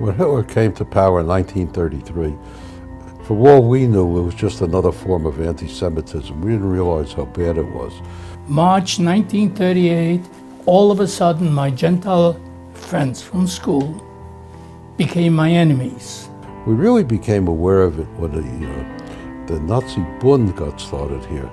When Hitler came to power in 1933, for all we knew, it was just another form of anti-Semitism. We didn't realize how bad it was. March 1938, all of a sudden my Gentile friends from school became my enemies. We really became aware of it when the Nazi Bund got started here.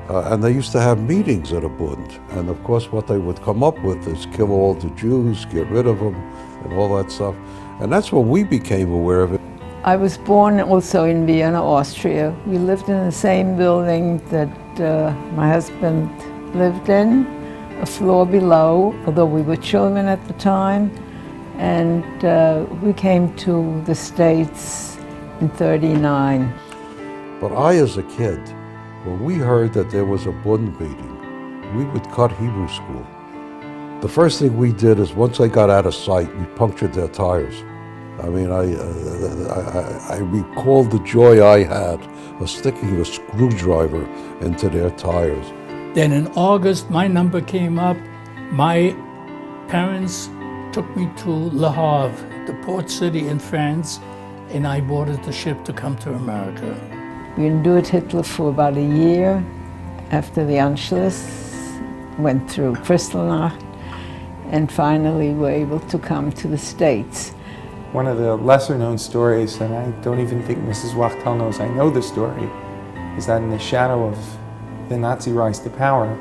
And they used to have meetings at a Bund. And of course what they would come up with is kill all the Jews, get rid of them, and all that stuff. And that's when we became aware of it. I was born also in Vienna, Austria. We lived in the same building that my husband lived in, a floor below, although we were children at the time. And we came to the States in '39. But I, as a kid, when we heard that there was a Bund meeting, we would cut Hebrew school. The first thing we did is, once they got out of sight, we punctured their tires. I mean, I recalled the joy I had of sticking a screwdriver into their tires. Then in August, my number came up. My parents took me to Le Havre, the port city in France, and I boarded the ship to come to America. We endured Hitler for about a year after the Anschluss, went through Kristallnacht, and finally were able to come to the States. One of the lesser known stories, and I don't even think Mrs. Wachtel knows I know the story, is that in the shadow of the Nazi rise to power,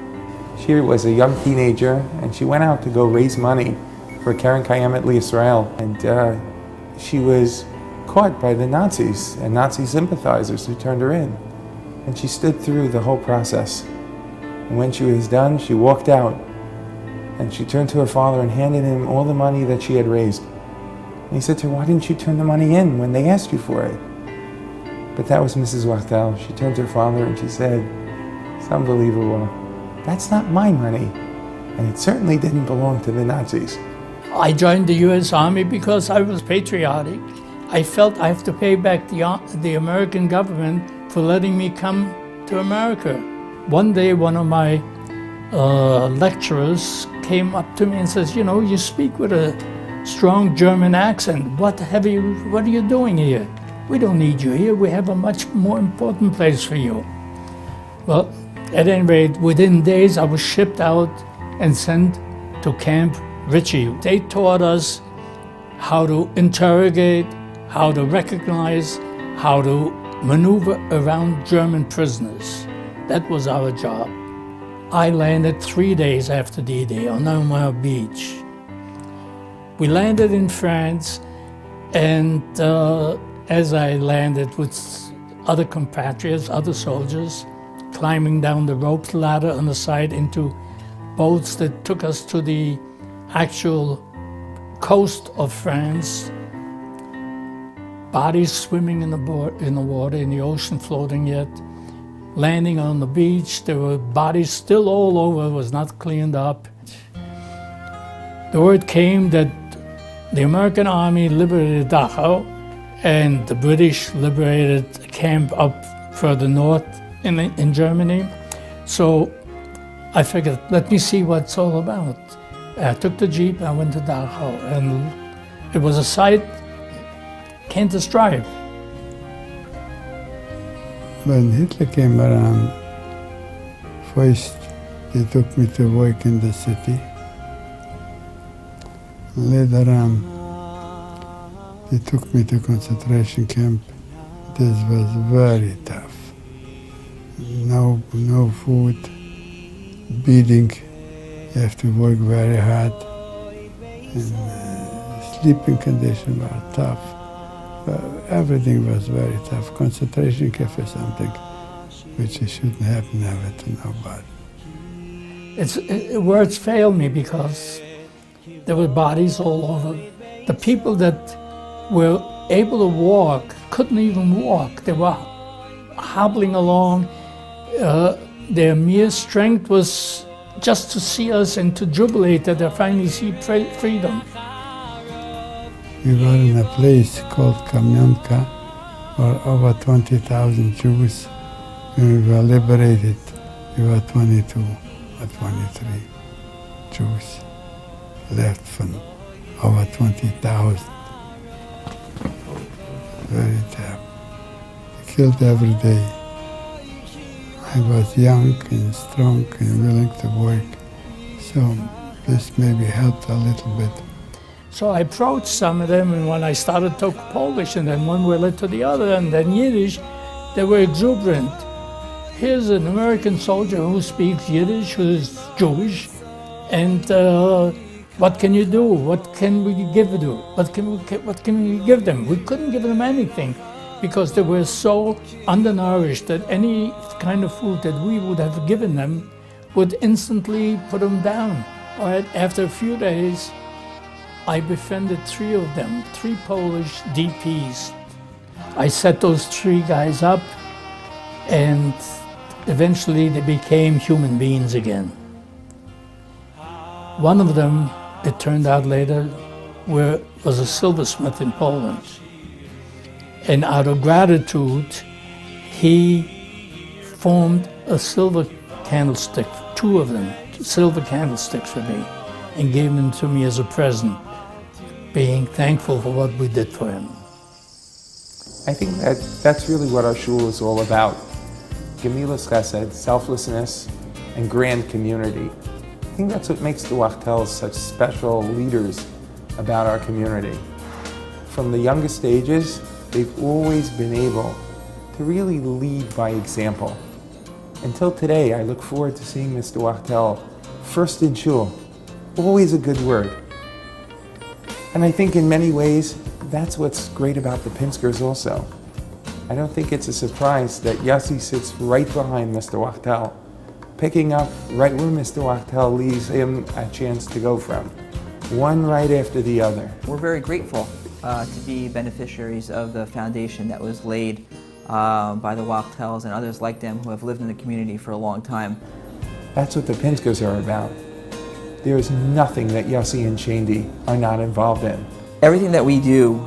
she was a young teenager and she went out to go raise money for Karen Adath Israel, and she was caught by the Nazis and Nazi sympathizers who turned her in. And she stood through the whole process. And when she was done, she walked out and she turned to her father and handed him all the money that she had raised. And he said to her, "Why didn't you turn the money in when they asked you for it?" But that was Mrs. Wachtel. She turned to her father and she said, "It's unbelievable. That's not my money. And it certainly didn't belong to the Nazis." I joined the U.S. Army because I was patriotic. I felt I have to pay back the American government for letting me come to America. One day, one of my lecturers came up to me and says, "You know, you speak with a strong German accent. What are you doing here? We don't need you here. We have a much more important place for you." Well, at any rate, within days, I was shipped out and sent to Camp Ritchie. They taught us how to interrogate, how to recognize, how to maneuver around German prisoners. That was our job. I landed 3 days after D-Day on Omaha Beach. We landed in France, and as I landed with other compatriots, other soldiers, climbing down the rope ladder on the side into boats that took us to the actual coast of France, bodies swimming in the water, in the ocean, floating yet. Landing on the beach, there were bodies still all over, it was not cleaned up. the word came that the American army liberated Dachau and the British liberated a camp up further north in Germany. So I figured, let me see what it's all about. I took the Jeep, I went to Dachau, and it was a sight can't describe. When Hitler came around, first they took me to work in the city. Later on, they took me to concentration camp. This was very tough. No food, beating. You have to work very hard. And sleeping conditions were tough. Everything was very tough. Concentration camp is something which it shouldn't happen never to nobody. Words fail me because there were bodies all over. The people that were able to walk couldn't even walk. They were hobbling along. Their mere strength was just to see us and to jubilate that they finally see freedom. We were in a place called Kamyanka, where over 20,000 Jews. When we were liberated, we were 22 or 23 Jews left from over 20,000. Very tough. They killed every day. I was young and strong and willing to work, so this maybe helped a little bit. So I approached some of them, and when I started to talk Polish, and then one led to the other, and then Yiddish, they were exuberant. Here's an American soldier who speaks Yiddish, who's Jewish, and what can you do? What can we give you? What can we give them? We couldn't give them anything because they were so undernourished that any kind of food that we would have given them would instantly put them down. All right, after a few days, I befriended 3 of them, 3 Polish DPs. I set those 3 guys up, and eventually they became human beings again. One of them, it turned out later, was a silversmith in Poland. And out of gratitude, he formed a silver candlestick, 2 of them, silver candlesticks for me, and gave them to me as a present, being thankful for what we did for him. I think that's really what our shul is all about. Gemilas Chesed, selflessness, and grand community. I think that's what makes the Wachtels such special leaders about our community. From the youngest ages, they've always been able to really lead by example. Until today, I look forward to seeing Mr. Wachtel first in shul. Always a good word. And I think in many ways, that's what's great about the Pinskers also. I don't think it's a surprise that Yossi sits right behind Mr. Wachtel, picking up right where Mr. Wachtel leaves him a chance to go from, one right after the other. We're very grateful to be beneficiaries of the foundation that was laid by the Wachtels and others like them who have lived in the community for a long time. That's what the Pinskers are about. There is nothing that Yossi and Shaindy are not involved in. Everything that we do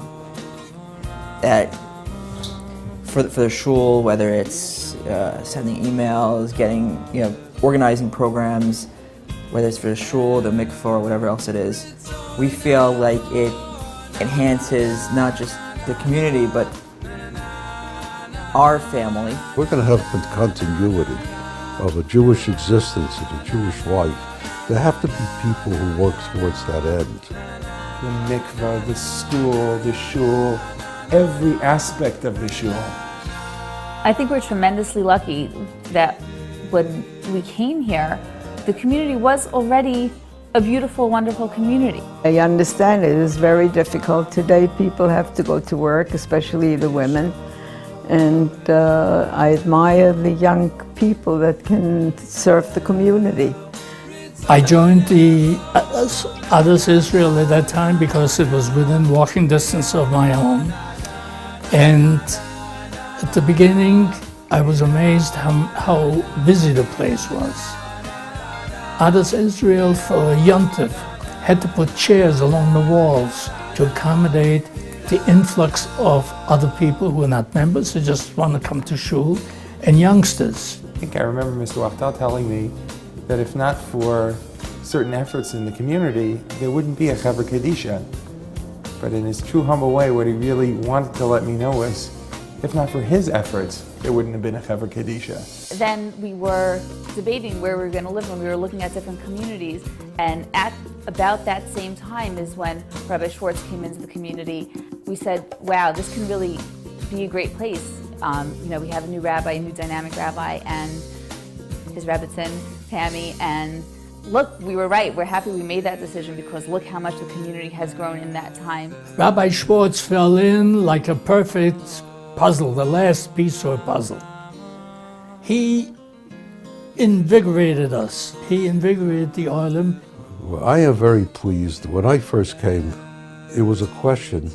for the shul, whether it's sending emails, organizing programs, whether it's for the shul, the mikvah, or whatever else it is, we feel like it enhances not just the community, but our family. We're going to have continuity of a Jewish existence and a Jewish life. There have to be people who work towards that end. The mikvah, the school, the shul, every aspect of the shul. I think we're tremendously lucky that when we came here, the community was already a beautiful, wonderful community. I understand it is very difficult. Today people have to go to work, especially the women. And I admire the young people that can serve the community. I joined the Adath Israel at that time because it was within walking distance of my home. And at the beginning, I was amazed how busy the place was. Adath Israel for Yontif had to put chairs along the walls to accommodate the influx of other people who are not members, who just want to come to shul, and youngsters. I think I remember Mr. Wachtel telling me that if not for certain efforts in the community, there wouldn't be a Chaver Kadisha. But in his true humble way, what he really wanted to let me know was, if not for his efforts, there wouldn't have been a Chaver Kadisha. Then we were debating where we were going to live when we were looking at different communities, and at about that same time is when Rabbi Schwartz came into the community. We said, wow, this can really be a great place. We have a new rabbi, a new dynamic rabbi, and his Rebbitzin, Tammy, and look, we were right. We're happy we made that decision because look how much the community has grown in that time. Rabbi Schwartz fell in like a perfect puzzle, the last piece of a puzzle. He invigorated us. He invigorated the Olim. Well, I am very pleased. When I first came, it was a question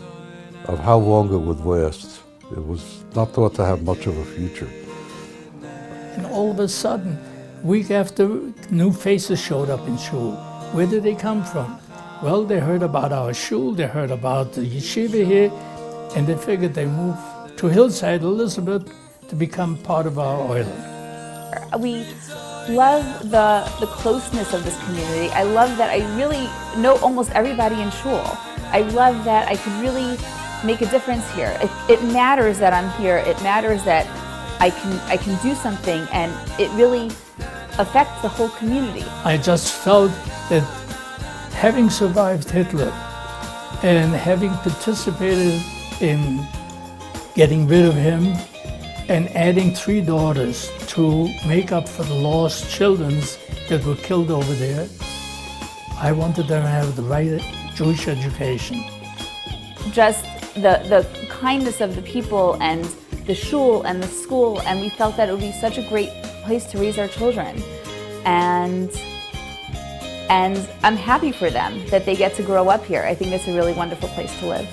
of how long it would last. It was not thought to have much of a future. And all of a sudden, week after, new faces showed up in shul. Where did they come from? Well, they heard about our shul, they heard about the yeshiva here, and they figured they move to Hillside Elizabeth to become part of our oiling. We love the closeness of this community. I love that I really know almost everybody in shul. I love that I could really make a difference here. It matters that I'm here. It matters that I can do something, and it really affects the whole community. I just felt that having survived Hitler and having participated in getting rid of him and adding 3 daughters to make up for the lost children that were killed over there, I wanted them to have the right Jewish education. Just the kindness of the people and the shul and the school, and we felt that it would be such a great place to raise our children. And I'm happy for them that they get to grow up here. I think it's a really wonderful place to live.